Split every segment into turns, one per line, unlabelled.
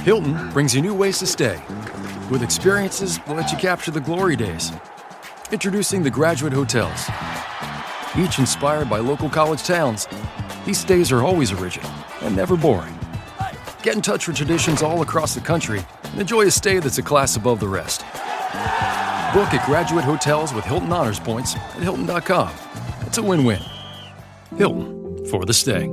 Hilton brings you new ways to stay. With experiences that let you capture the glory days. Introducing the Graduate Hotels. Each inspired by local college towns, these stays are always original and never boring. Get in touch with traditions all across the country and enjoy a stay that's a class above the rest. Book at Graduate Hotels with Hilton Honors Points at Hilton.com. It's a win-win. Hilton, for the stay.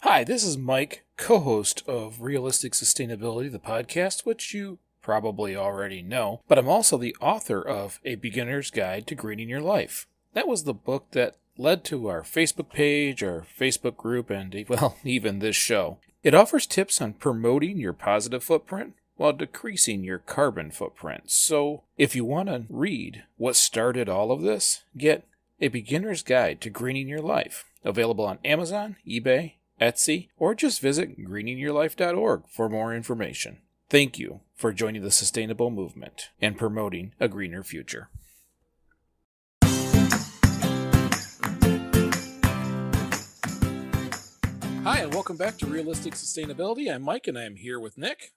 Hi, this is Mike, co-host of Realistic Sustainability, the podcast, which you probably already know, but I'm also the author of A Beginner's Guide to Greening Your Life. That was the book that led to our Facebook page, our Facebook group, and, well, even this show. It offers tips on promoting your positive footprint while decreasing your carbon footprint. So, if you want to read what started all of this, get A Beginner's Guide to Greening Your Life, available on Amazon, eBay, Etsy, or just visit greeningyourlife.org for more information. Thank you for joining the sustainable movement and promoting a greener future. Hi, and welcome back to Realistic Sustainability. I'm Mike, and I'm here with Nick.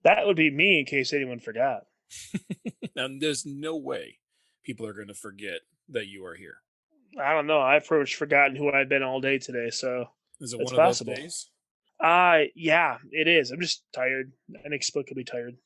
That would be me in case anyone forgot.
Now, there's no way people are going to forget that you are here.
I don't know. I've pretty much forgotten who I've been all day today, so
Is it
it's
one of
possible.
those days?
Yeah, it is. I'm just tired, inexplicably tired.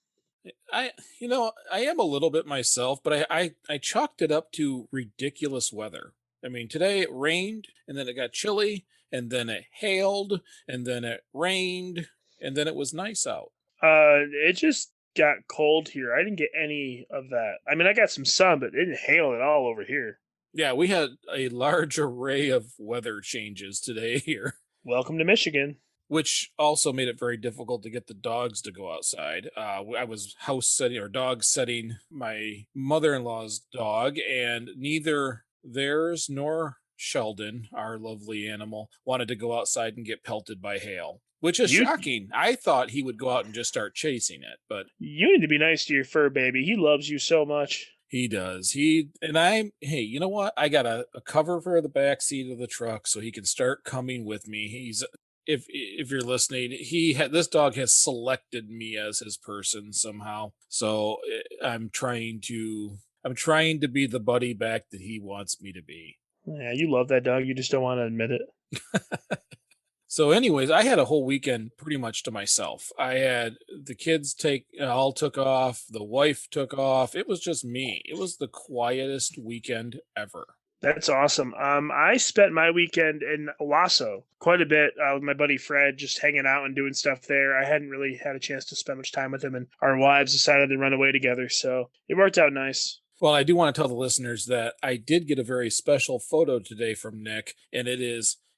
I am a little bit myself, but I chalked it up to ridiculous weather. I mean, today it rained, and then it got chilly, and then it hailed, and then it rained, and then it was nice out.
It just got cold here. I didn't get any of that. I mean, I got some sun, but it didn't hail at all over here.
Yeah, we had a large array of weather changes today here,
Welcome to Michigan.
which also made it very difficult to get the dogs to go outside. I was dog sitting my mother-in-law's dog, and neither theirs nor Sheldon, our lovely animal, wanted to go outside and get pelted by hail, which is shocking. I thought he would go out and just start chasing it, but
You need to be nice to your fur baby. He loves you so much.
he does. Hey, you know what? I got a cover for the back seat of the truck so he can start coming with me. If you're listening, this dog has selected me as his person somehow. So I'm trying to be the buddy back that he wants me to be.
Yeah, you love that dog. You just don't want to admit it.
So anyways, I had a whole weekend pretty much to myself. I had the kids all took off. The wife took off. It was just me. It was the quietest weekend ever.
That's awesome. I spent my weekend in Owasso quite a bit with my buddy Fred, just hanging out and doing stuff there. I hadn't really had a chance to spend much time with him, and our wives decided to run away together, so it worked out nice.
Well, I do want to tell the listeners that I did get a very special photo today from Nick, and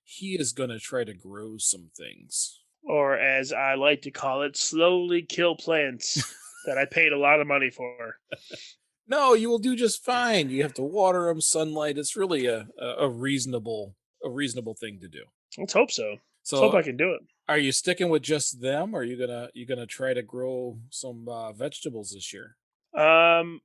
he is going to try to grow some things.
Or as I like to call it, slowly kill plants that I paid a lot of money for.
No, you will do just fine. You have to water them, sunlight. It's really a reasonable thing to do.
Let's hope so.
So,
Let's hope I can do it.
Are you sticking with just them, or are you gonna try to grow some vegetables this year?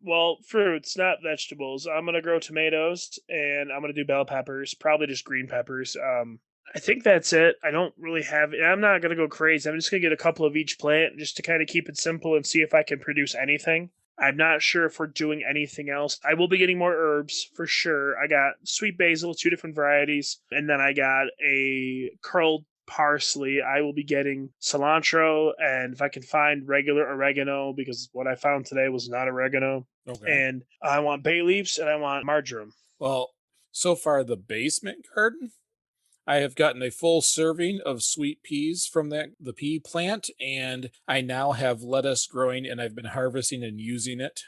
Well, fruits, not vegetables. I'm gonna grow tomatoes, and I'm gonna do bell peppers, probably just green peppers. I think that's it. I don't really have. I'm not gonna go crazy. I'm just gonna get a couple of each plant just to kind of keep it simple and see if I can produce anything. I'm not sure if we're doing anything else. I will be getting more herbs for sure. I got sweet basil, 2 different varieties, and then I got a curled parsley. I will be getting cilantro, and if I can find regular oregano, because what I found today was not oregano.
Okay.
And I want bay leaves and I want marjoram.
Well, so far the basement garden, I have gotten a full serving of sweet peas from the pea plant, and I now have lettuce growing, and I've been harvesting and using it.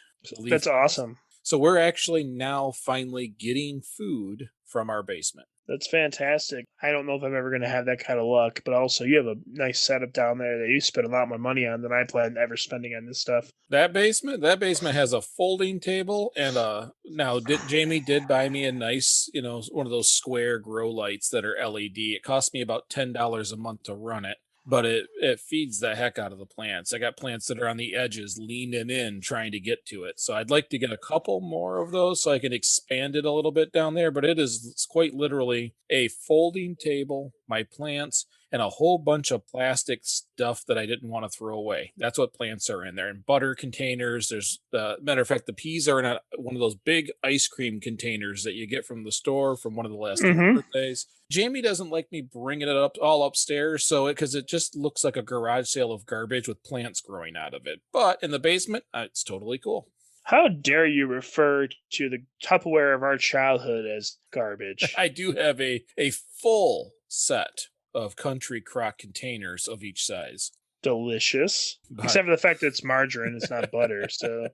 That's awesome.
So we're actually now finally getting food from our basement.
That's fantastic. I don't know if I'm ever going to have that kind of luck, but also you have a nice setup down there that you spend a lot more money on than I plan ever spending on this stuff.
That basement has a folding table, and Jamie did buy me a nice, one of those square grow lights that are LED. It cost me about $10 a month to run it. but it feeds the heck out of the plants. I got plants that are on the edges leaning in trying to get to it. So I'd like to get a couple more of those so I can expand it a little bit down there, but it's quite literally a folding table, my plants, and a whole bunch of plastic stuff that I didn't want to throw away. That's what plants are in there. And butter containers. There's, matter of fact, the peas are in one of those big ice cream containers that you get from the store from one of the last two
Mm-hmm.
birthdays. Jamie doesn't like me bringing it up all upstairs, so because it just looks like a garage sale of garbage with plants growing out of it. But in the basement, it's totally cool.
How dare you refer to the Tupperware of our childhood as garbage?
I do have a full set of country crock containers of each size.
Delicious.
But
Except for the fact that it's margarine, it's not butter. So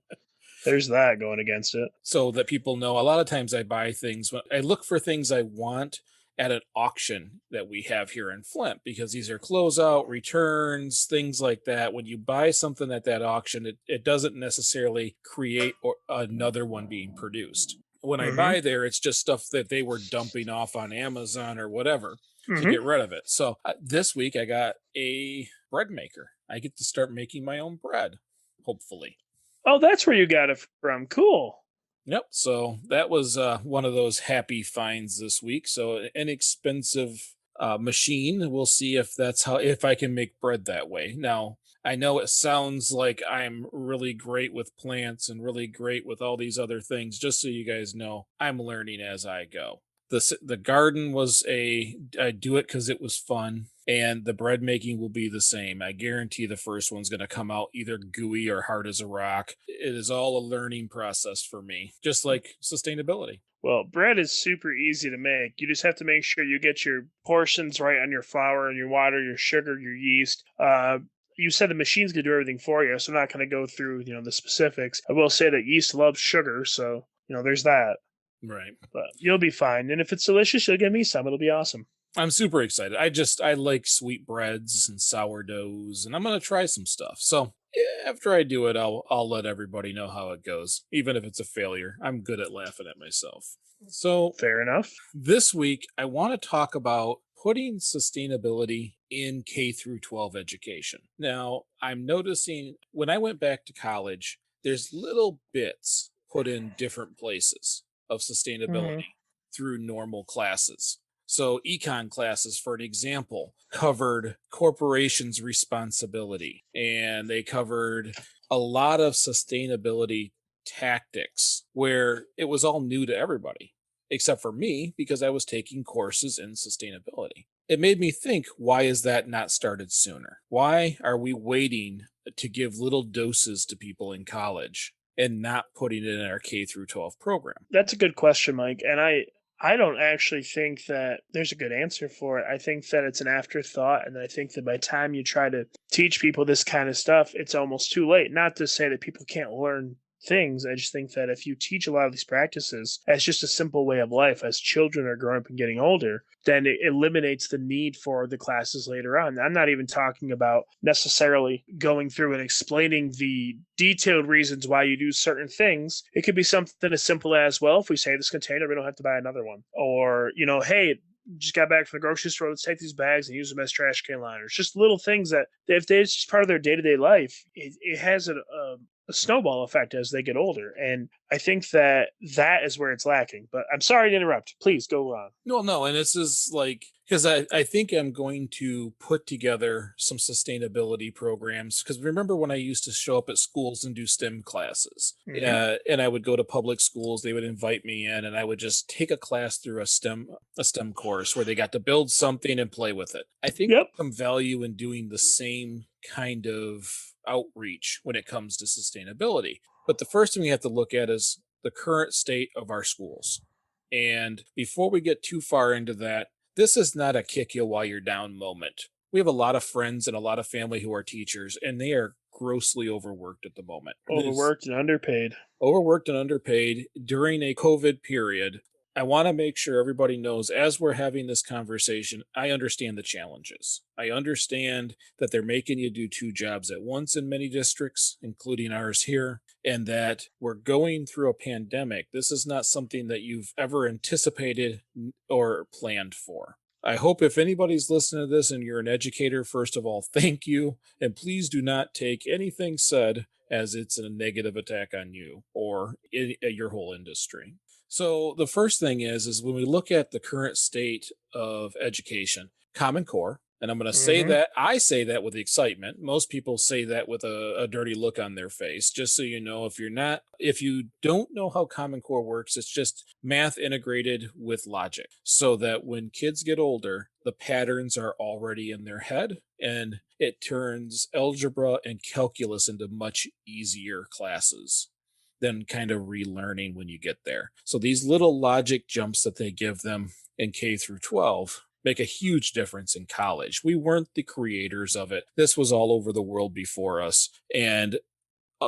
there's that going against it.
so that people know, a lot of times I buy things, I look for things I want at an auction that we have here in Flint, because these are closeout, returns, things like that. When you buy something at that auction, it doesn't necessarily create another one being produced. When I buy there, it's just stuff that they were dumping off on Amazon or whatever to get rid of it. So this week I got a bread maker. I get to start making my own bread, hopefully.
Oh, that's where you got it from. Cool.
Yep. So that was one of those happy finds this week. So an inexpensive machine. We'll see if I can make bread that way. Now, I know it sounds like I'm really great with plants and really great with all these other things. Just so you guys know, I'm learning as I go. The garden was I do it because it was fun, and the bread making will be the same. I guarantee the first one's going to come out either gooey or hard as a rock. It is all a learning process for me, just like sustainability.
Well, bread is super easy to make. You just have to make sure you get your portions right on your flour and your water, your sugar, your yeast. You said the machine's going to do everything for you, so I'm not going to go through, the specifics. I will say that yeast loves sugar, so, there's that.
Right.
But you'll be fine. And if it's delicious, you'll give me some. It'll be awesome.
I'm super excited. I like sweet breads and sourdoughs, and I'm going to try some stuff. So after I do it, I'll let everybody know how it goes, even if it's a failure. I'm good at laughing at myself. So
Fair enough.
this week, I want to talk about putting sustainability in K through 12 education. Now, I'm noticing when I went back to college, there's little bits put in different places of sustainability through normal classes. So econ classes, for an example, covered corporations' responsibility, and they covered a lot of sustainability tactics where it was all new to everybody, except for me, because I was taking courses in sustainability. It made me think, why is that not started sooner? Why are we waiting to give little doses to people in college and not putting it in our K through 12 program?
That's a good question, Mike. And I don't actually think that there's a good answer for it. I think that it's an afterthought. And I think that by the time you try to teach people this kind of stuff, it's almost too late. Not to say that people can't learn things. I just think that if you teach a lot of these practices as just a simple way of life as children are growing up and getting older, then it eliminates the need for the classes later on. I'm not even talking about necessarily going through and explaining the detailed reasons why you do certain things. It could be something as simple as, well, if we save this container, we don't have to buy another one. Or, hey, just got back from the grocery store, let's take these bags and use them as trash can liners. Just little things that if it's just part of their day-to-day life, it has a snowball effect as they get older. And I think that is where it's lacking. But I'm sorry to interrupt. Please go on.
No. And this is like, because I think I'm going to put together some sustainability programs. Because remember when I used to show up at schools and do STEM classes, and I would go to public schools, they would invite me in, and I would just take a class through a STEM course where they got to build something and play with it. I think there's some value in doing the same kind of outreach when it comes to sustainability. But the first thing we have to look at is the current state of our schools. And before we get too far into that, this is not a kick you while you're down moment. We have a lot of friends and a lot of family who are teachers, and they are grossly overworked at the moment.
Overworked and underpaid.
Overworked and underpaid during a COVID period. I want to make sure everybody knows, as we're having this conversation, I understand the challenges. I understand that they're making you do two jobs at once in many districts, including ours here, and that we're going through a pandemic. This is not something that you've ever anticipated or planned for. I hope if anybody's listening to this and you're an educator, first of all, thank you. And please do not take anything said as it's a negative attack on you or your whole industry. So the first thing is when we look at the current state of education, Common Core, And I'm going to say
Hmm.
that, I say that with excitement. Most people say that with a dirty look on their face. Just so you know, if you don't know how Common Core works, it's just math integrated with logic so that when kids get older, the patterns are already in their head and it turns algebra and calculus into much easier classes than kind of relearning when you get there. So these little logic jumps that they give them in K through 12 make a huge difference in college. We weren't the creators of it. This was all over the world before us. And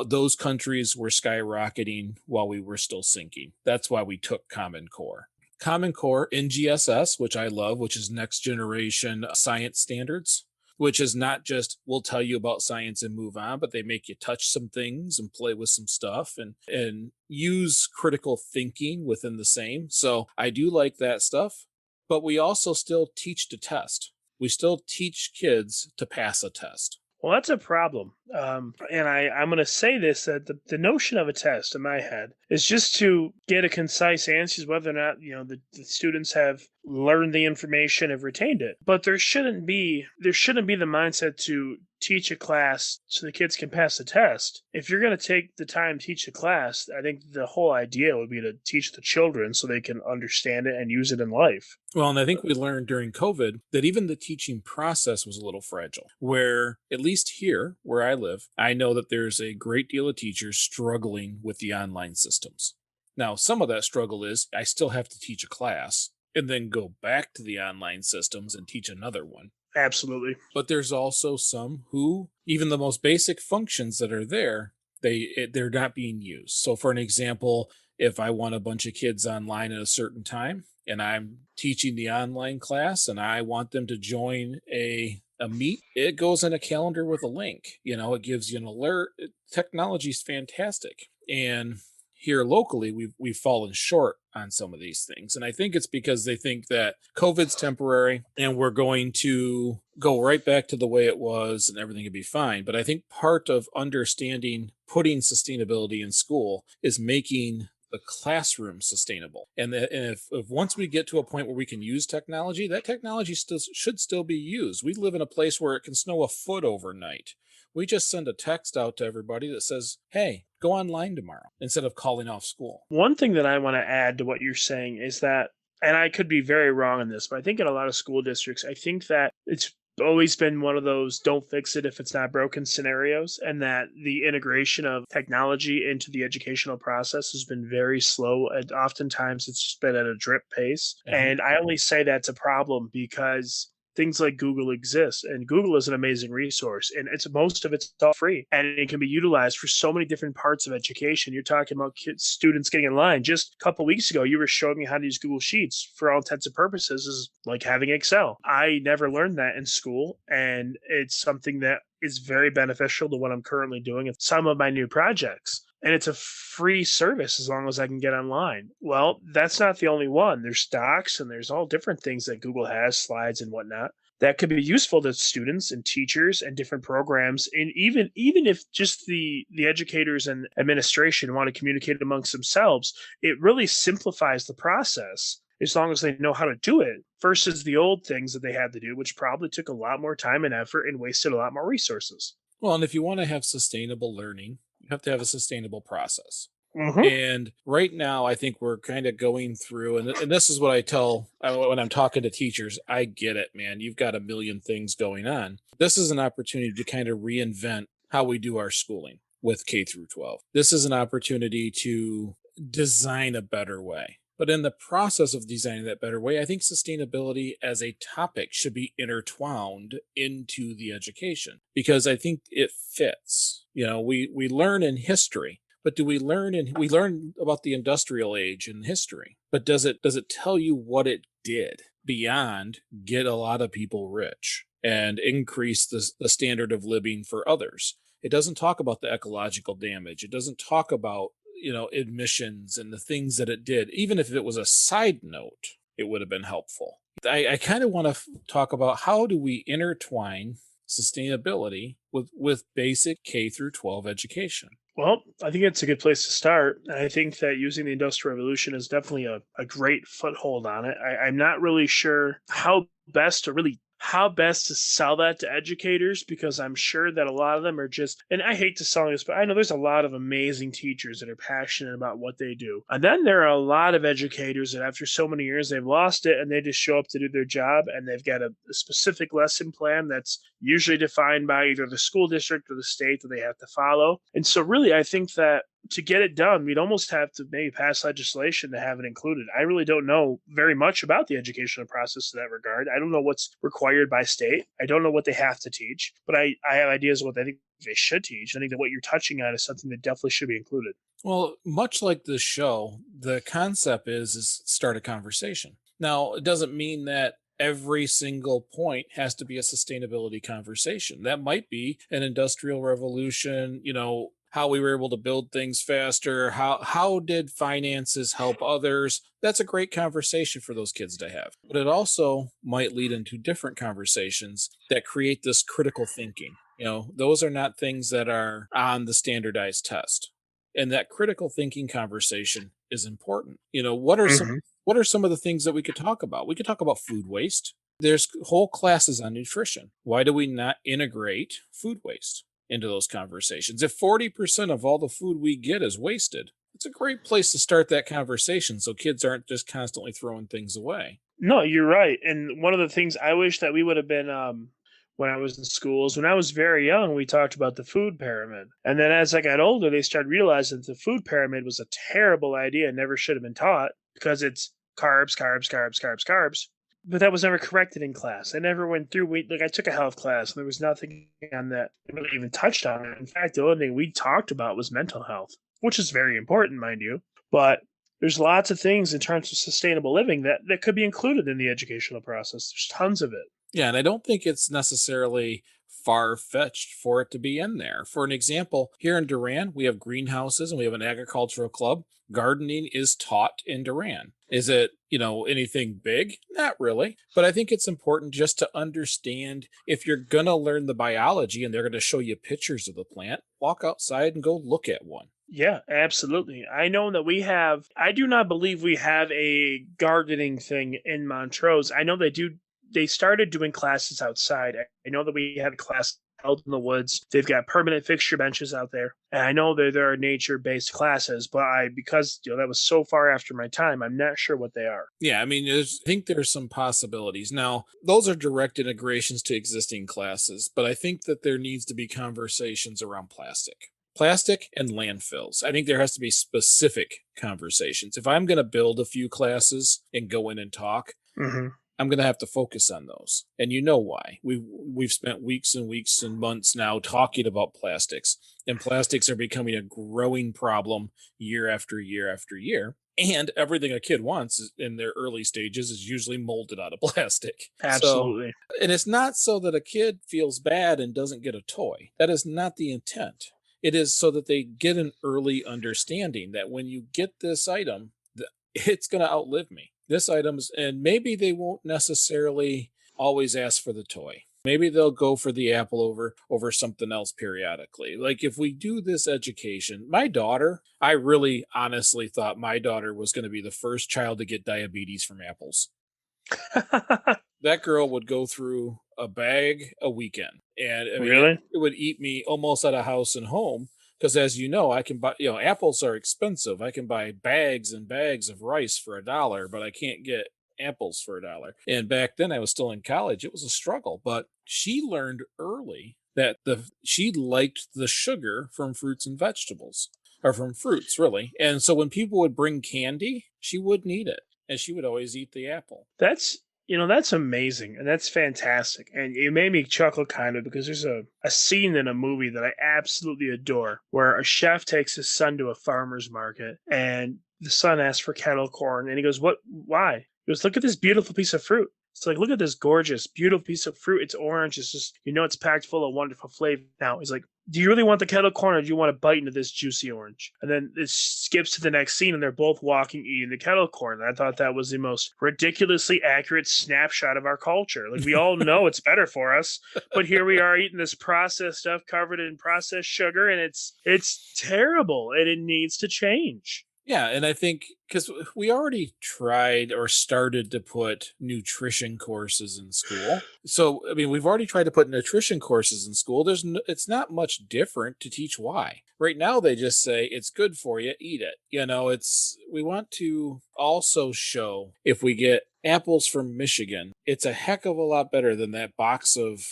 those countries were skyrocketing while we were still sinking. That's why we took Common Core. Common Core, NGSS, which I love, which is next generation science standards, which is not just we'll tell you about science and move on, but they make you touch some things and play with some stuff and use critical thinking within the same. So I do like that stuff, but we also still teach to test. We still teach kids to pass a test.
Well, that's a problem. And I'm going to say this that the notion of a test in my head is just to get a concise answer whether or not, the students have learned the information, have retained it. But there shouldn't be the mindset to teach a class so the kids can pass the test. If you're going to take the time to teach a class, I think the whole idea would be to teach the children so they can understand it and use it in life.
Well, and I think we learned during COVID that even the teaching process was a little fragile, where at least here where I live, I know that there's a great deal of teachers struggling with the online systems. Now, some of that struggle is I still have to teach a class and then go back to the online systems and teach another one.
Absolutely.
But there's also some who, even the most basic functions that are there, they're not being used. So for an example, if I want a bunch of kids online at a certain time and I'm teaching the online class and I want them to join a meet, it goes in a calendar with a link. It gives you an alert. Technology is fantastic. And here locally, we've fallen short on some of these things. And I think it's because they think that COVID's temporary and we're going to go right back to the way it was and everything will be fine. But I think part of understanding putting sustainability in school is making the classroom sustainable. And if once we get to a point where we can use technology, that technology should still be used. We live in a place where it can snow a foot overnight. We just send a text out to everybody that says, hey, go online tomorrow instead of calling off school.
One thing that I want to add to what you're saying is that, and I could be very wrong on this, but I think in a lot of school districts, I think that it's always been one of those don't fix it if it's not broken scenarios, and that the integration of technology into the educational process has been very slow. And oftentimes it's just been at a drip pace. And I only say that's a problem because things like Google exist, and Google is an amazing resource, and most of it's all free, and it can be utilized for so many different parts of education. You're talking about students getting in line. Just a couple of weeks ago, you were showing me how to use Google Sheets. For all intents and purposes, is like having Excel. I never learned that in school, and it's something that is very beneficial to what I'm currently doing in some of my new projects. And it's a free service as long as I can get online. Well, that's not the only one. There's docs and there's all different things that Google has, slides and whatnot, that could be useful to students and teachers and different programs. And even if just the educators and administration want to communicate amongst themselves, it really simplifies the process as long as they know how to do it versus the old things that they had to do, which probably took a lot more time and effort and wasted a lot more resources.
Well, and if you want to have sustainable learning, you have to have a sustainable process.
Mm-hmm.
And right now, I think we're kind of going through, and this is what I tell when I'm talking to teachers. I get it, man. You've got a million things going on. This is an opportunity to kind of reinvent how we do our schooling with K through 12. This is an opportunity to design a better way. But in the process of designing that better way, I think sustainability as a topic should be intertwined into the education because I think it fits. We learn in history, but we learn about the industrial age in history, but does it tell you what it did beyond get a lot of people rich and increase the standard of living for others? It doesn't talk about the ecological damage. It doesn't talk about admissions and the things that it did. Even if it was a side note, it would have been helpful. I kind of want to talk about how do we intertwine sustainability with basic K through 12 education.
Well, I think it's a good place to start. I think that using the Industrial Revolution is definitely a great foothold on it. I'm not really sure how best to really how best to sell that to educators, because I'm sure that a lot of them are just, and I hate to sell this, but I know there's a lot of amazing teachers that are passionate about what they do. And then there are a lot of educators that after so many years, they've lost it and they just show up to do their job and they've got a specific lesson plan that's usually defined by either the school district or the state that they have to follow. And so really, I think that to get it done, we'd almost have to maybe pass legislation to have it included. I really don't know very much about the educational process in that regard. I don't know what's required by state. I don't know what they have to teach, but I have ideas of what I think they should teach. I think that what you're touching on is something that definitely should be included.
Well, much like this show, the concept is start a conversation. Now, it doesn't mean that every single point has to be a sustainability conversation. That might be an industrial revolution, how we were able to build things faster, how did finances help others. That's a great conversation for those kids to have. But it also might lead into different conversations that create this critical thinking. Those are not things that are on the standardized test. And that critical thinking conversation is important. What are some of the things that we could talk about? We could talk about food waste. There's whole classes on nutrition. Why do we not integrate food waste into those conversations? If 40% of all the food we get is wasted, it's a great place to start that conversation so kids aren't just constantly throwing things away.
No, you're right. And one of the things I wish that we would have been when I was in schools, when I was very young, we talked about the food pyramid. And then as I got older, they started realizing that the food pyramid was a terrible idea and never should have been taught because it's carbs, carbs, carbs, carbs, carbs. But that was never corrected in class. I never went through. I took a health class, and there was nothing on that really even touched on it. In fact, the only thing we talked about was mental health, which is very important, mind you. But there's lots of things in terms of sustainable living that could be included in the educational process. There's tons of it.
Yeah, and I don't think it's necessarily far-fetched for it to be in there. For an example, here in Duran, we have greenhouses and we have an agricultural club. Gardening is taught in Duran. Is it, anything big? Not really. But I think it's important just to understand if you're going to learn the biology and they're going to show you pictures of the plant, walk outside and go look at one.
Yeah, absolutely. I know that I do not believe we have a gardening thing in Montrose. I know they started doing classes outside. I know that we had a class held in the woods. They've got permanent fixture benches out there. And I know that there are nature-based classes, but because that was so far after my time, I'm not sure what they are.
Yeah, I think there's some possibilities. Now, those are direct integrations to existing classes, but I think that there needs to be conversations around plastic and landfills. I think there has to be specific conversations. If I'm going to build a few classes and go in and talk, I'm going to have to focus on those. And you know why. We've spent weeks and weeks and months now talking about plastics, and plastics are becoming a growing problem year after year after year. And everything a kid wants in their early stages is usually molded out of plastic.
Absolutely.
And it's not so that a kid feels bad and doesn't get a toy. That is not the intent. It is so that they get an early understanding that when you get this item, it's going to outlive me. This item's, and maybe they won't necessarily always ask for the toy. Maybe they'll go for the apple over something else periodically. Like if we do this education, my daughter, I really honestly thought my daughter was going to be the first child to get diabetes from apples. That girl would go through a bag a weekend, and
really?
It would eat me almost out of house and home. Because as you know, I can buy, apples are expensive. I can buy bags and bags of rice for $1, but I can't get apples for $1. And back then I was still in college. It was a struggle, but she learned early that she liked the sugar from fruits and vegetables, or from fruits really. And so when people would bring candy, she wouldn't eat it, and she would always eat the apple.
That's amazing, and that's fantastic. And it made me chuckle kind of because there's a scene in a movie that I absolutely adore where a chef takes his son to a farmer's market, and the son asks for kettle corn, and he goes, why? He goes, look at this beautiful piece of fruit. It's like, look at this gorgeous, beautiful piece of fruit. It's orange. It's just, it's packed full of wonderful flavor. Now, he's like, do you really want the kettle corn or do you want to bite into this juicy orange? And then it skips to the next scene and they're both walking, eating the kettle corn. And I thought that was the most ridiculously accurate snapshot of our culture. Like, we all know it's better for us, but here we are eating this processed stuff covered in processed sugar, and it's terrible and it needs to change.
Yeah, and I think because we already tried or started to put nutrition courses in school. So, I mean, we've already tried to put nutrition courses in school. It's not much different to teach why. Right now, they just say it's good for you, eat it. We want to also show if we get apples from Michigan, it's a heck of a lot better than that box of,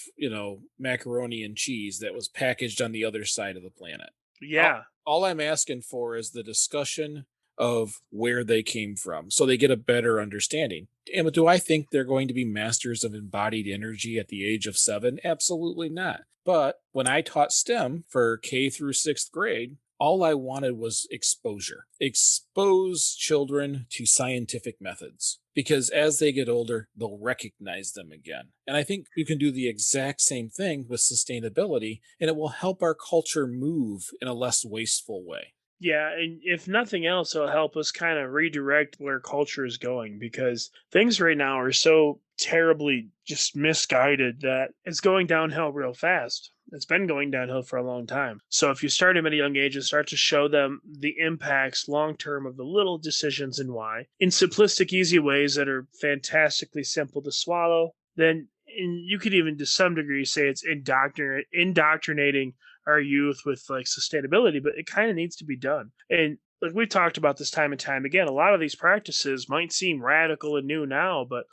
macaroni and cheese that was packaged on the other side of the planet.
Yeah.
All I'm asking for is the discussion of where they came from so they get a better understanding. And do I think they're going to be masters of embodied energy at the age of 7? Absolutely not. But when I taught STEM for K through 6th grade, all I wanted was exposure. Expose children to scientific methods because as they get older, they'll recognize them again. And I think you can do the exact same thing with sustainability, and it will help our culture move in a less wasteful way.
Yeah, and if nothing else, it'll help us kind of redirect where culture is going because things right now are so terribly just misguided that it's going downhill real fast. It's been going downhill for a long time. So if you start them at a young age and start to show them the impacts long term of the little decisions and why in simplistic, easy ways that are fantastically simple to swallow, then and you could even to some degree say it's indoctrinating our youth with like sustainability, but it kind of needs to be done. And like we've talked about this time and time again, a lot of these practices might seem radical and new now, but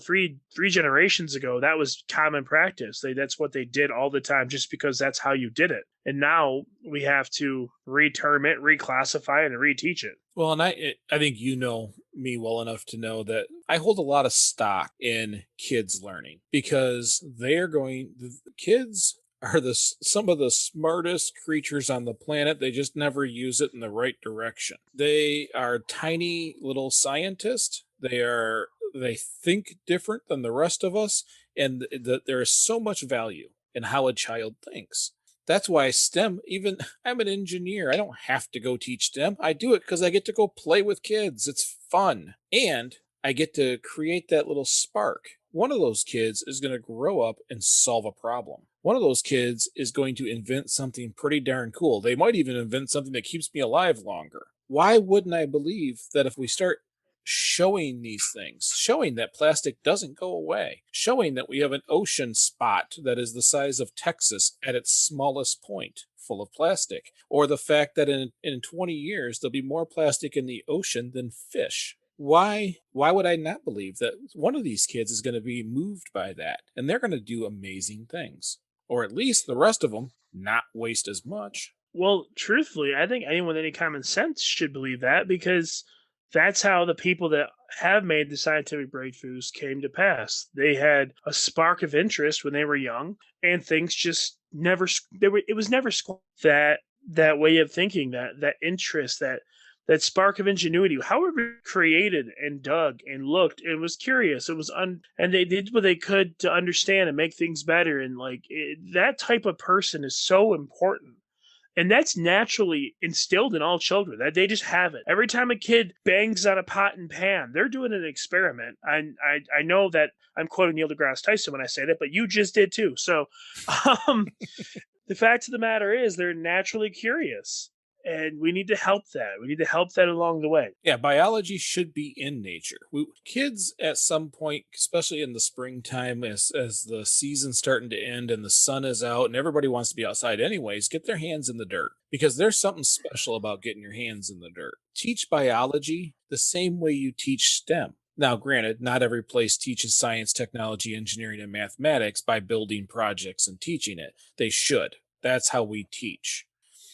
three generations ago that was common practice. That's what they did all the time, just because that's how you did it. And now we have to reterm it, reclassify it, and reteach it.
Well, and I think you know me well enough to know that I hold a lot of stock in kids learning because the kids are some of the smartest creatures on the planet. They just never use it in the right direction. They are tiny little scientists. They think different than the rest of us, and there is so much value in how a child thinks. That's why STEM, even I'm an engineer. I don't have to go teach STEM. I do it because I get to go play with kids. It's fun. And I get to create that little spark. One of those kids is going to grow up and solve a problem. One of those kids is going to invent something pretty darn cool. They might even invent something that keeps me alive longer. Why wouldn't I believe that if we start showing these things, showing that plastic doesn't go away, showing that we have an ocean spot that is the size of Texas at its smallest point, full of plastic, or the fact that in 20 years there'll be more plastic in the ocean than fish. Why would I not believe that one of these kids is going to be moved by that and they're going to do amazing things, or at least the rest of them not waste as much?
Well, truthfully, I think anyone with any common sense should believe that because that's how the people that have made the scientific breakthroughs came to pass. They had a spark of interest when they were young, and things just never it was never that way of thinking, that interest, that spark of ingenuity. However, created and dug and looked and was curious. It was and they did what they could to understand and make things better. And that type of person is so important. And that's naturally instilled in all children that they just have it. Every time a kid bangs on a pot and pan, they're doing an experiment. I know that I'm quoting Neil deGrasse Tyson when I say that, but you just did too. So um, the fact of the matter is they're naturally curious. And we need to help that. We need to help that along the way.
Yeah, biology should be in nature. Kids at some point, especially in the springtime, as the season's starting to end and the sun is out and everybody wants to be outside anyways, get their hands in the dirt because there's something special about getting your hands in the dirt. Teach biology the same way you teach STEM. Now, granted, not every place teaches science, technology, engineering, and mathematics by building projects and teaching it. They should. That's how we teach.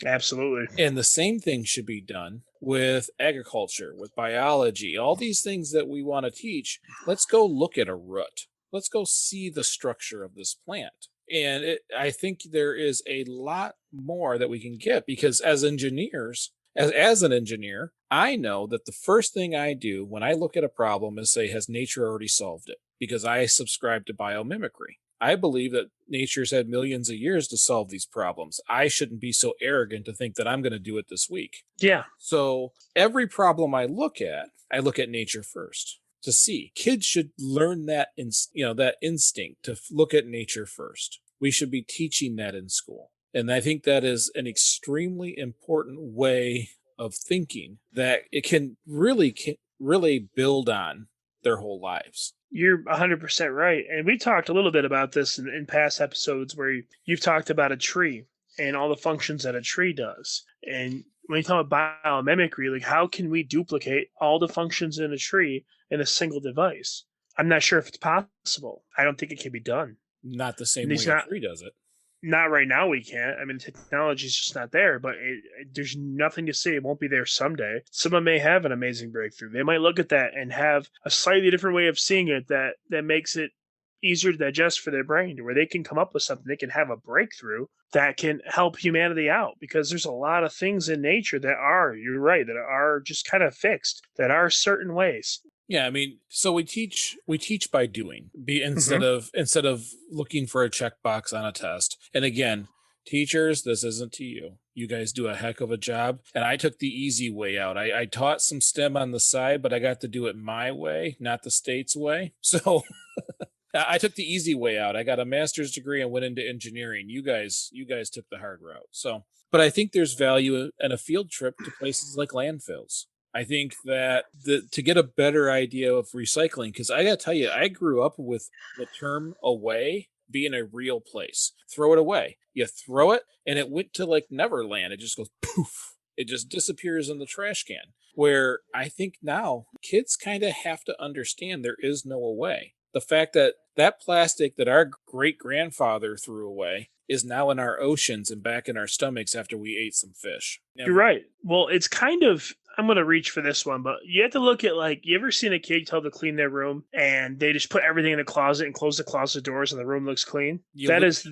Absolutely.
And the same thing should be done with agriculture, with biology, all these things that we want to teach. Let's go look at a root. Let's go see the structure of this plant. And I think there is a lot more that we can get because as engineers, as an engineer, I know that the first thing I do when I look at a problem is say, has nature already solved it? Because I subscribe to biomimicry. I believe that nature's had millions of years to solve these problems. I shouldn't be so arrogant to think that I'm going to do it this week.
Yeah.
So every problem I look at nature first to see. Kids should learn that, that instinct to look at nature first. We should be teaching that in school. And I think that is an extremely important way of thinking that it can really build on their whole lives.
You're 100% right. And we talked a little bit about this in past episodes where you've talked about a tree and all the functions that a tree does. And when you talk about biomimicry, like how can we duplicate all the functions in a tree in a single device? I'm not sure if it's possible. I don't think it can be done.
Not the same
And
way a tree does it.
Not right now, we can't. I mean, technology is just not there, but there's nothing to say it won't be there someday. Someone may have an amazing breakthrough. They might look at that and have a slightly different way of seeing it that makes it easier to digest for their brain, to where they can come up with something. They can have a breakthrough that can help humanity out, because there's a lot of things in nature that are, you're right, that are just kind of fixed, that are certain ways.
Yeah, I mean, so we teach by doing, instead of looking for a checkbox on a test. And again, teachers, this isn't to you. You guys do a heck of a job. And I took the easy way out. I taught some STEM on the side, but I got to do it my way, not the state's way. So I took the easy way out. I got a master's degree and went into engineering. You guys took the hard route. So, but I think there's value in a field trip to places like landfills. I think that to get a better idea of recycling, because I got to tell you, I grew up with the term away being a real place. Throw it away. You throw it, and it went to like Neverland. It just goes poof. It just disappears in the trash can. Where I think now kids kind of have to understand there is no away. The fact that plastic that our great-grandfather threw away is now in our oceans and back in our stomachs after we ate some fish.
You're right. Well, it's kind of, I'm going to reach for this one, but you have to look at, like, you ever seen a kid tell to clean their room and they just put everything in the closet and close the closet doors and the room looks clean? That's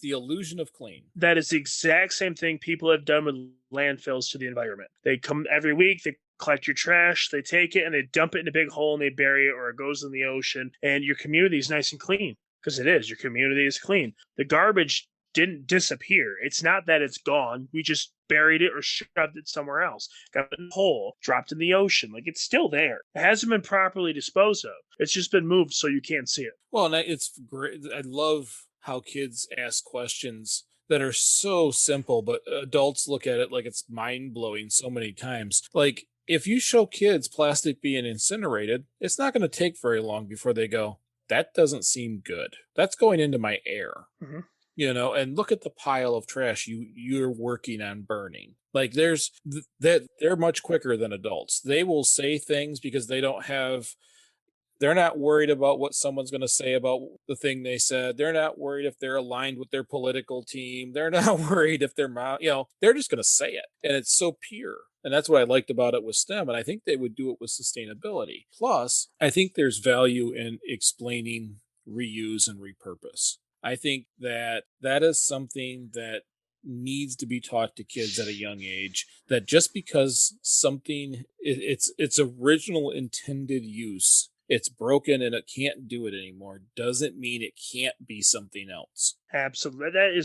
the illusion of clean.
That is the exact same thing people have done with landfills to the environment. They come every week, they collect your trash, they take it and they dump it in a big hole and they bury it, or it goes in the ocean, and your community is nice and clean, because it is. Your community is clean. The garbage didn't disappear. It's not that it's gone. We just buried it or shoved it somewhere else. Got it in a hole, dropped in the ocean. Like, it's still there. It hasn't been properly disposed of. It's just been moved so you can't see it.
Well, and it's great. I love how kids ask questions that are so simple, but adults look at it like it's mind-blowing so many times. Like, if you show kids plastic being incinerated, it's not going to take very long before they go, that doesn't seem good. That's going into my air.
Mm-hmm.
You know, and look at the pile of trash you're working on burning. Like, there's that they're much quicker than adults. They will say things because they're not worried about what someone's going to say about the thing they said. They're not worried if they're aligned with their political team. They're not worried if they're they're just going to say it. And it's so pure. And that's what I liked about it with STEM. And I think they would do it with sustainability. Plus, I think there's value in explaining reuse and repurpose. I think that is something that needs to be taught to kids at a young age, that just because something, its original intended use, it's broken and it can't do it anymore, doesn't mean it can't be something else.
Absolutely.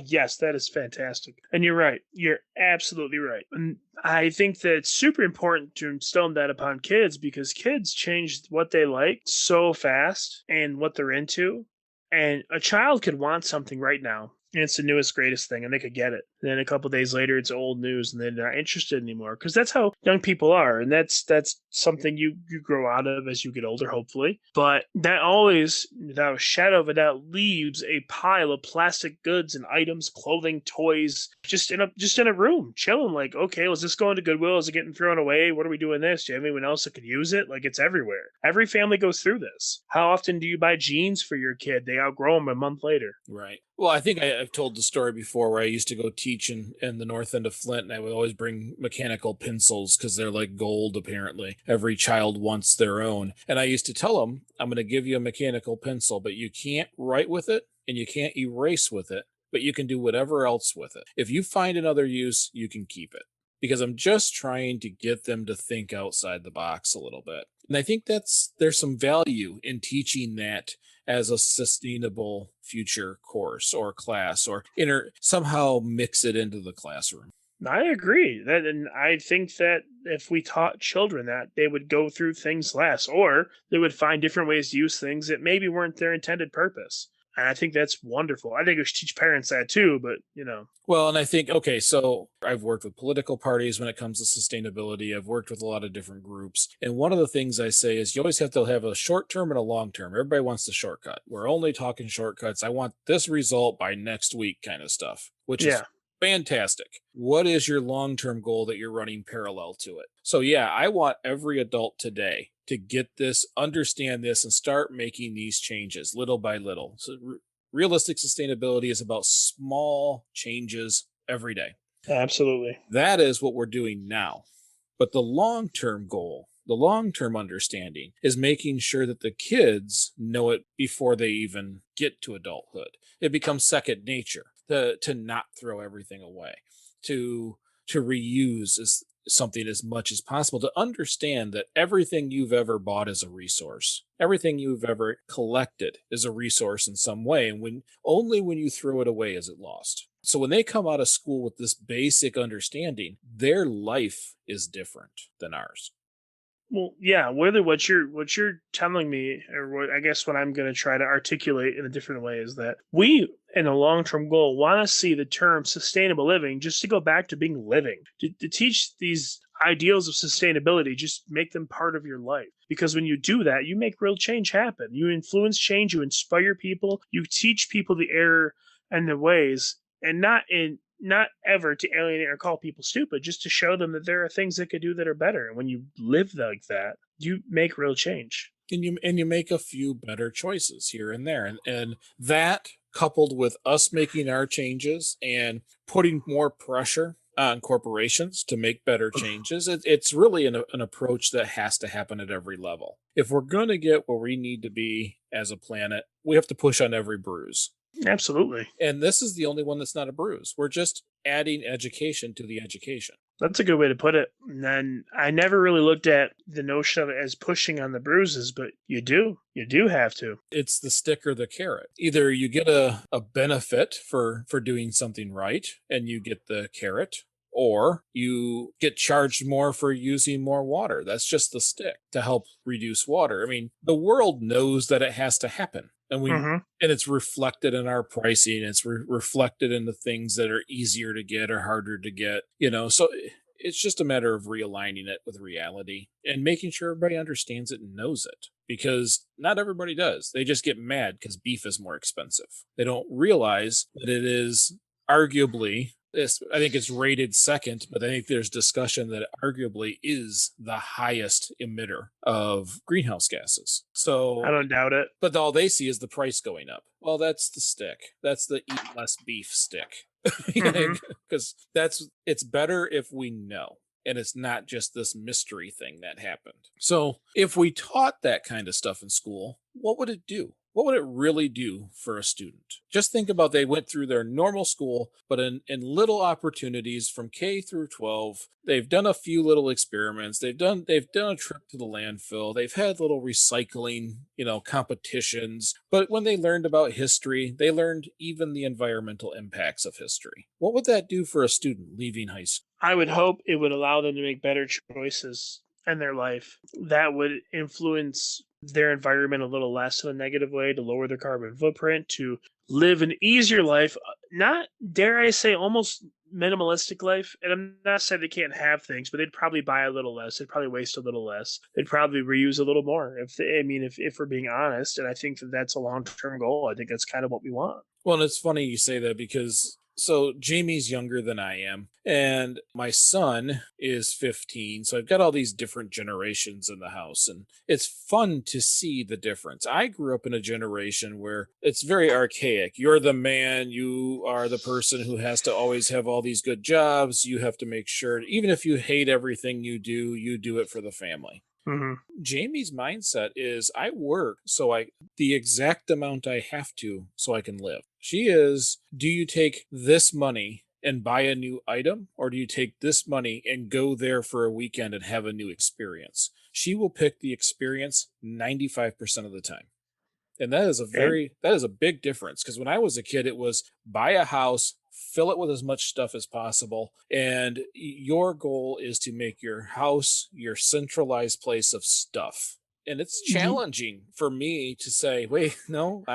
Yes, that is fantastic. And you're right. You're absolutely right. And I think that it's super important to instill that upon kids, because kids change what they like so fast and what they're into. And a child could want something right now, and it's the newest, greatest thing, and they could get it. And then a couple days later, it's old news, and they're not interested anymore, because that's how young people are, and that's something you grow out of as you get older, hopefully. But that always, without a shadow of a doubt, leaves a pile of plastic goods and items, clothing, toys, just in a room, chilling. Like, okay, was this going to Goodwill? Is it getting thrown away? What are we doing this? Do you have anyone else that could use it? Like, it's everywhere. Every family goes through this. How often do you buy jeans for your kid? They outgrow them a month later.
Right. Well, I think I've told the story before where I used to go teach in the north end of Flint, and I would always bring mechanical pencils because they're like gold, apparently. Every child wants their own. And I used to tell them, I'm going to give you a mechanical pencil, but you can't write with it and you can't erase with it, but you can do whatever else with it. If you find another use, you can keep it. Because I'm just trying to get them to think outside the box a little bit. And I think there's some value in teaching that as a sustainable future course or class, or somehow mix it into the classroom.
I agree. And I think that if we taught children that, they would go through things less, or they would find different ways to use things that maybe weren't their intended purpose. And I think that's wonderful. I think we should teach parents that too, but
Well, and I think, okay, so I've worked with political parties when it comes to sustainability. I've worked with a lot of different groups. And one of the things I say is you always have to have a short term and a long term. Everybody wants the shortcut. We're only talking shortcuts. I want this result by next week kind of stuff, which is
yeah,
fantastic. What is your long term goal that you're running parallel to it? So, yeah, I want every adult today to get this, understand this, and start making these changes little by little. So, realistic sustainability is about small changes every day.
absolutely.
That is what we're doing now. But the long term goal, the long term understanding is making sure that the kids know it before they even get to adulthood. It becomes second nature to not throw everything away, to reuse something as much as possible, to understand that everything you've ever bought is a resource. Everything you've ever collected is a resource in some way. And only when you throw it away is it lost. So when they come out of school with this basic understanding, their life is different than ours.
Well, yeah, whether what you're telling me, or what I guess what I'm going to try to articulate in a different way is that we, in a long-term goal, want to see the term sustainable living just to go back to being living, to teach these ideals of sustainability, just make them part of your life. Because when you do that, you make real change happen. You influence change, you inspire people, you teach people the error and the ways, and not ever to alienate or call people stupid, just to show them that there are things they could do that are better. And when you live like that, you make real change.
And you make a few better choices here and there. And that coupled with us making our changes and putting more pressure on corporations to make better changes, it's really an approach that has to happen at every level. If we're going to get where we need to be as a planet, we have to push on every bruise.
Absolutely.
And this is the only one that's not a bruise. We're just adding education to the education.
That's a good way to put it. And then I never really looked at the notion of it as pushing on the bruises, but you do. You do have to.
It's the stick or the carrot. Either you get a benefit for doing something right and you get the carrot, or you get charged more for using more water. That's just the stick to help reduce water. I mean, the world knows that it has to happen. And and it's reflected in our pricing. It's reflected in the things that are easier to get or harder to get, so it's just a matter of realigning it with reality and making sure everybody understands it and knows it, because not everybody does. They just get mad because beef is more expensive. They don't realize that it is arguably, I think it's rated second, but I think there's discussion that it arguably is the highest emitter of greenhouse gases. So
I don't doubt it.
But all they see is the price going up. Well, that's the stick. That's the eat less beef stick. Because it's better if we know. And it's not just this mystery thing that happened. So if we taught that kind of stuff in school, what would it do? What would it really do for a student? Just think about, they went through their normal school, but in little opportunities from K through 12, they've done a few little experiments. They've done a trip to the landfill. They've had little recycling, competitions. But when they learned about history, they learned even the environmental impacts of history. What would that do for a student leaving high school?
I would hope it would allow them to make better choices in their life that would influence their environment a little less in a negative way, to lower their carbon footprint, to live an easier life, not, dare I say, almost minimalistic life. And I'm not saying they can't have things, but they'd probably buy a little less. They'd probably waste a little less. They'd probably reuse a little more. If we're being honest, and I think that that's a long-term goal. I think that's kind of what we want.
Well, and it's funny you say that, because so Jamie's younger than I am, and my son is 15. So I've got all these different generations in the house, and it's fun to see the difference. I grew up in a generation where it's very archaic. You're the man. You are the person who has to always have all these good jobs. You have to make sure, even if you hate everything you do it for the family. Jamie's mindset is, I work the exact amount I have to so I can live. She is, do you take this money and buy a new item, or do you take this money and go there for a weekend and have a new experience? She will pick the experience 95% of the time. And that is a big difference, because when I was a kid, it was buy a house, fill it with as much stuff as possible, and your goal is to make your house your centralized place of stuff. And it's challenging for me to say, wait, no,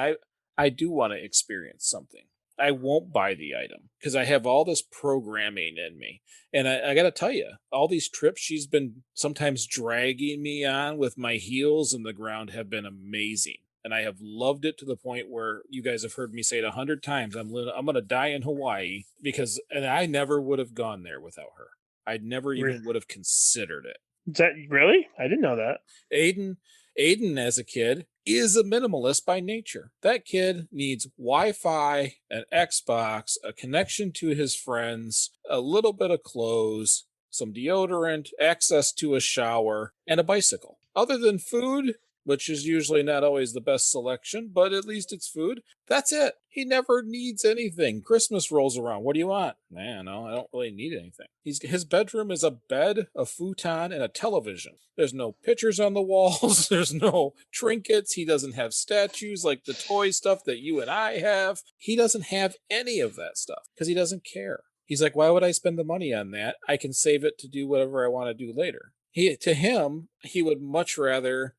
I do want to experience something. I won't buy the item because I have all this programming in me. And I got to tell you, all these trips she's been sometimes dragging me on with my heels in the ground have been amazing. And I have loved it to the point where you guys have heard me say it 100 times. I'm going to die in Hawaii because, and I never would have gone there without her. I never
Re-
even would have considered it.
Is that really? I didn't know that.
Aiden, Aiden as a kid is a minimalist by nature. That kid needs Wi-Fi, an Xbox, a connection to his friends, a little bit of clothes, some deodorant, access to a shower, and a bicycle. Other than food, which is usually not always the best selection, but at least it's food. That's it. He never needs anything. Christmas rolls around. What do you want? Man, no, I don't really need anything. His bedroom is a bed, a futon, and a television. There's no pictures on the walls. There's no trinkets. He doesn't have statues like the toy stuff that you and I have. He doesn't have any of that stuff because he doesn't care. He's like, why would I spend the money on that? I can save it to do whatever I want to do later. He would much rather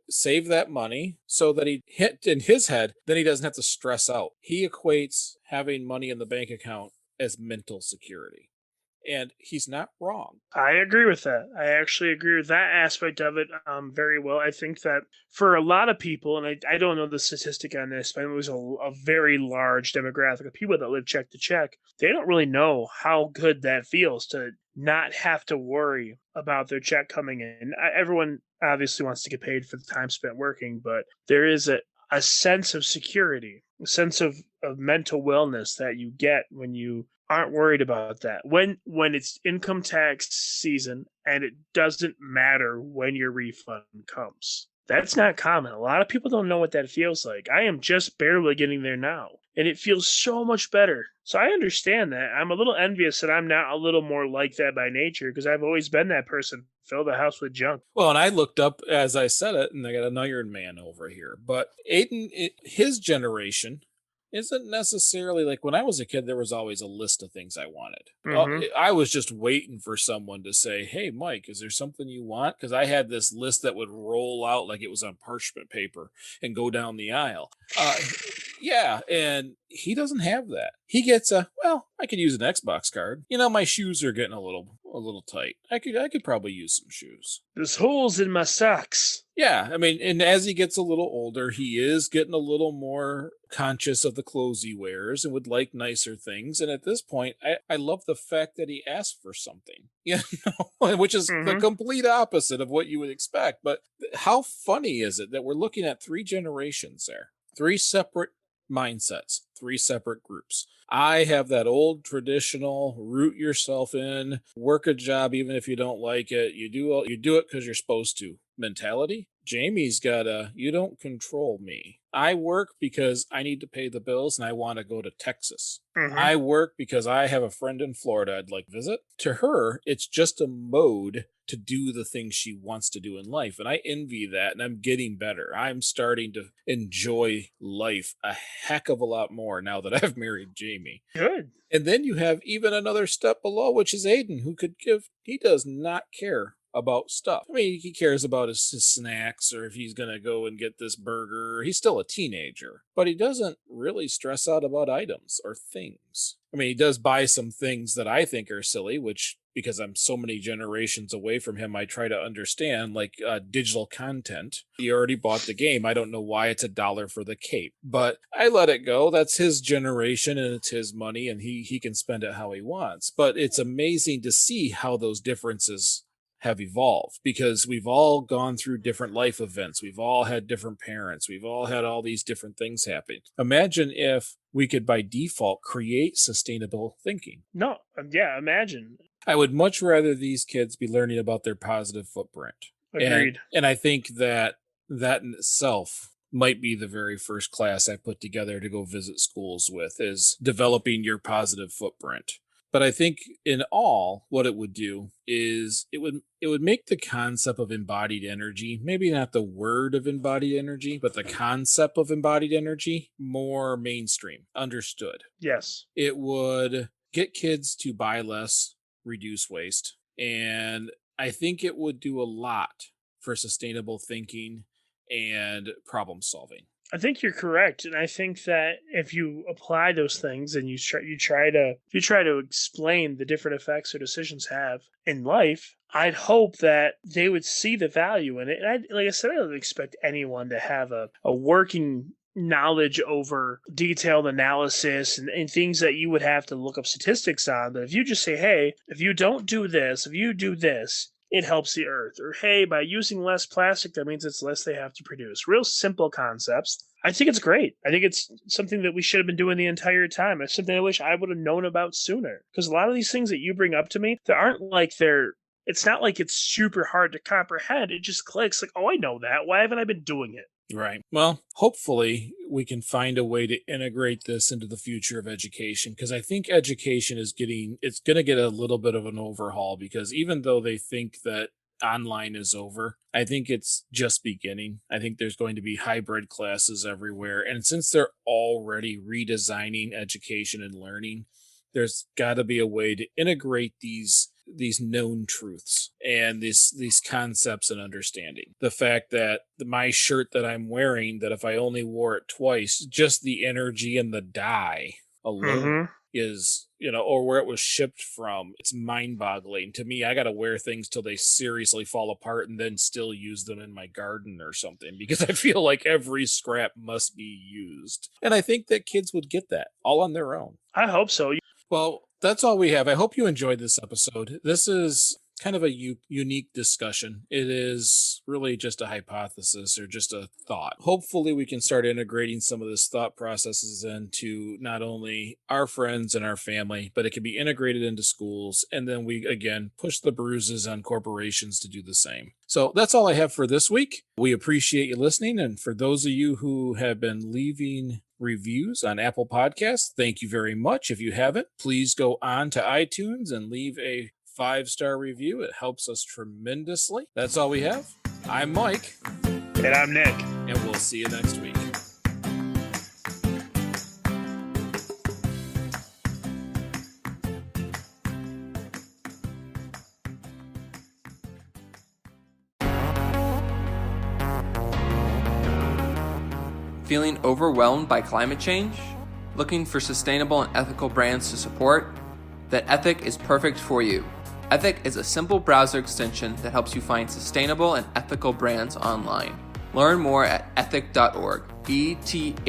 save that money so that he hit in his head, then he doesn't have to stress out. He equates having money in the bank account as mental security. And he's not wrong.
I agree with that. I actually agree with that aspect of it very well. I think that for a lot of people, and I don't know the statistic on this, but it was a very large demographic of people that live check to check. They don't really know how good that feels to not have to worry about their check coming in. Everyone obviously wants to get paid for the time spent working, but there is a sense of security, a sense of mental wellness that you get when you aren't worried about that. When it's income tax season and it doesn't matter when your refund comes. That's not common. A lot of people don't know what that feels like. I am just barely getting there now, and it feels so much better. So I understand that. I'm a little envious that I'm not a little more like that by nature because I've always been that person. Fill the house with junk.
Well, and I looked up as I said it, and I got an Iron Man over here. But his generation isn't necessarily like when I was a kid, there was always a list of things I wanted.
Mm-hmm.
I was just waiting for someone to say, hey, Mike, is there something you want? Because I had this list that would roll out like it was on parchment paper and go down the aisle. Yeah, and he doesn't have that. He gets I could use an Xbox card. You know, my shoes are getting a little tight. I could probably use some shoes.
There's holes in my socks.
Yeah, I mean, and as he gets a little older, he is getting a little more conscious of the clothes he wears and would like nicer things. And at this point, I love the fact that he asked for something, you know, which is the complete opposite of what you would expect. But how funny is it that we're looking at 3 generations there, 3 separate mindsets, 3 separate groups. I have that old traditional root yourself in, work a job even if you don't like it. You do it because you're supposed to mentality. Jamie's got you don't control me. I work because I need to pay the bills and I want to go to Texas. I work because I have a friend in Florida I'd like to visit. To her, it's just a mode to do the things she wants to do in life. And I envy that, and I'm getting better. I'm starting to enjoy life a heck of a lot more now that I've married Jamie.
Good.
And then you have even another step below, which is Aiden, he does not care about stuff. I mean, he cares about his snacks or if he's going to go and get this burger. He's still a teenager, but he doesn't really stress out about items or things. I mean, he does buy some things that I think are silly, which because I'm so many generations away from him, I try to understand, like digital content. He already bought the game. I don't know why it's $1 for the cape, but I let it go. That's his generation and it's his money and he can spend it how he wants. But it's amazing to see how those differences have evolved because we've all gone through different life events. We've all had different parents. We've all had all these different things happen. Imagine if we could by default create sustainable thinking.
No, yeah, imagine.
I would much rather these kids be learning about their positive footprint.
Agreed.
And I think that in itself might be the very first class I put together to go visit schools with is developing your positive footprint. But I think in all, what it would do is it would make the concept of embodied energy, maybe not the word of embodied energy, but the concept of embodied energy more mainstream, understood.
Yes.
It would get kids to buy less, reduce waste. And I think it would do a lot for sustainable thinking and problem solving.
I think you're correct, and I think that if you apply those things and you try to explain the different effects or decisions have in life, I'd hope that they would see the value in it. And like I said, I don't expect anyone to have a working knowledge over detailed analysis and things that you would have to look up statistics on. But if you just say, hey, if you don't do this, if you do this, it helps the earth. Or, hey, by using less plastic, that means it's less they have to produce. Real simple concepts. I think it's great. I think it's something that we should have been doing the entire time. It's something I wish I would have known about sooner. Because a lot of these things that you bring up to me, it's not like it's super hard to comprehend. It just clicks like, oh, I know that. Why haven't I been doing it?
Right. Well, hopefully we can find a way to integrate this into the future of education, because I think education it's going to get a little bit of an overhaul, because even though they think that online is over, I think it's just beginning. I think there's going to be hybrid classes everywhere. And since they're already redesigning education and learning, there's got to be a way to integrate these known truths and these concepts and understanding. The fact that my shirt that I'm wearing, that if I only wore it twice, just the energy and the dye alone is, or where it was shipped from, it's mind-boggling. To me, I got to wear things till they seriously fall apart and then still use them in my garden or something, because I feel like every scrap must be used. And I think that kids would get that all on their own.
I hope so.
Well, that's all we have. I hope you enjoyed this episode. This is kind of a unique discussion. It is really just a hypothesis or just a thought. Hopefully we can start integrating some of this thought processes into not only our friends and our family, but it can be integrated into schools. And then we, again, push the bruises on corporations to do the same. So that's all I have for this week. We appreciate you listening. And for those of you who have been leaving reviews on Apple Podcasts, thank you very much. If you haven't, please go on to iTunes and leave a 5-star review. It helps us tremendously. That's all we have. I'm Mike.
And I'm Nick.
And we'll see you next week.
Feeling overwhelmed by climate change? Looking for sustainable and ethical brands to support? Then Ethic is perfect for you. Ethic is a simple browser extension that helps you find sustainable and ethical brands online. Learn more at ethyk.org, ethyk.org.